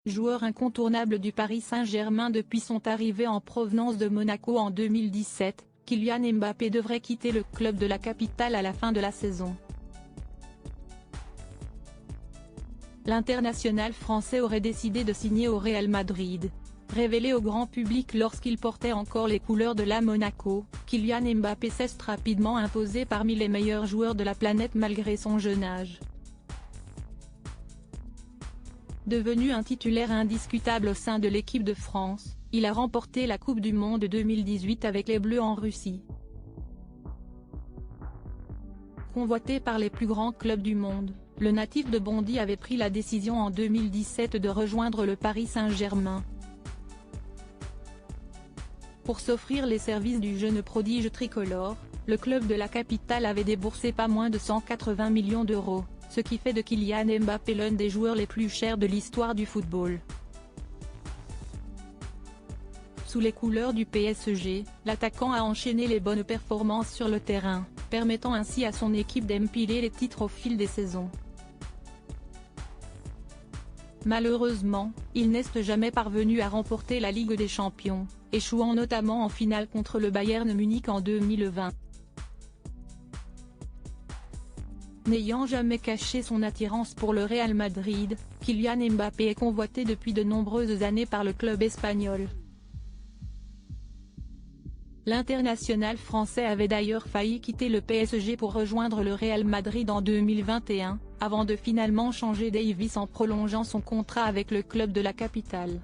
Joueur incontournable du Paris Saint-Germain depuis son arrivée en provenance de Monaco en 2017, Kylian Mbappé devrait quitter le club de la capitale à la fin de la saison. L'international français aurait décidé de signer au Real Madrid. Révélé au grand public lorsqu'il portait encore les couleurs de la Monaco, Kylian Mbappé s'est rapidement imposé parmi les meilleurs joueurs de la planète malgré son jeune âge. Devenu un titulaire indiscutable au sein de l'équipe de France, il a remporté la Coupe du Monde 2018 avec les Bleus en Russie. Convoité par les plus grands clubs du monde, le natif de Bondy avait pris la décision en 2017 de rejoindre le Paris Saint-Germain. Pour s'offrir les services du jeune prodige tricolore, le club de la capitale avait déboursé pas moins de 180 millions d'euros, ce qui fait de Kylian Mbappé l'un des joueurs les plus chers de l'histoire du football. Sous les couleurs du PSG, l'attaquant a enchaîné les bonnes performances sur le terrain, permettant ainsi à son équipe d'empiler les titres au fil des saisons. Malheureusement, il n'est jamais parvenu à remporter la Ligue des Champions, échouant notamment en finale contre le Bayern Munich en 2020. N'ayant jamais caché son attirance pour le Real Madrid, Kylian Mbappé est convoité depuis de nombreuses années par le club espagnol. L'international français avait d'ailleurs failli quitter le PSG pour rejoindre le Real Madrid en 2021, avant de finalement changer d'avis en prolongeant son contrat avec le club de la capitale.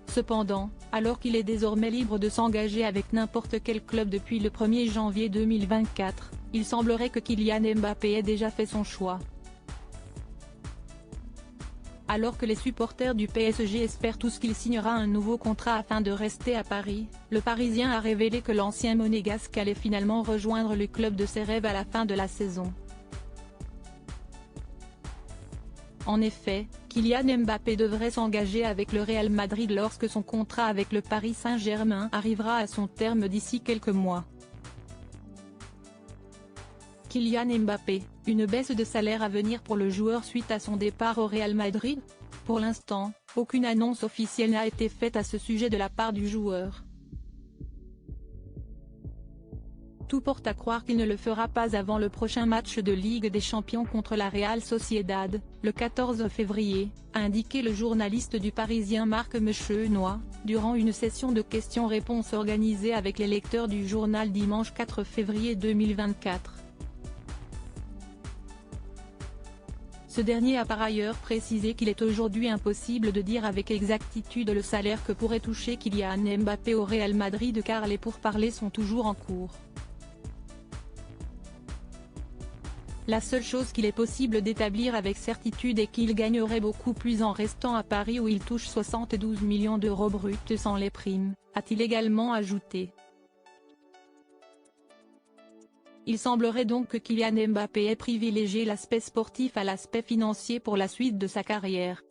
Cependant, alors qu'il est désormais libre de s'engager avec n'importe quel club depuis le 1er janvier 2024, il semblerait que Kylian Mbappé ait déjà fait son choix. Alors que les supporters du PSG espèrent tous qu'il signera un nouveau contrat afin de rester à Paris, le Parisien a révélé que l'ancien monégasque allait finalement rejoindre le club de ses rêves à la fin de la saison. En effet, Kylian Mbappé devrait s'engager avec le Real Madrid lorsque son contrat avec le Paris Saint-Germain arrivera à son terme d'ici quelques mois. Kylian Mbappé, une baisse de salaire à venir pour le joueur suite à son départ au Real Madrid? Pour l'instant, aucune annonce officielle n'a été faite à ce sujet de la part du joueur. Tout porte à croire qu'il ne le fera pas avant le prochain match de Ligue des Champions contre la Real Sociedad, le 14 février, a indiqué le journaliste du Parisien Marc Mechenois, durant une session de questions-réponses organisée avec les lecteurs du journal dimanche 4 février 2024. Ce dernier a par ailleurs précisé qu'il est aujourd'hui impossible de dire avec exactitude le salaire que pourrait toucher Kylian Mbappé au Real Madrid car les pourparlers sont toujours en cours. La seule chose qu'il est possible d'établir avec certitude est qu'il gagnerait beaucoup plus en restant à Paris où il touche 72 millions d'euros bruts sans les primes, a-t-il également ajouté. Il semblerait donc que Kylian Mbappé ait privilégié l'aspect sportif à l'aspect financier pour la suite de sa carrière.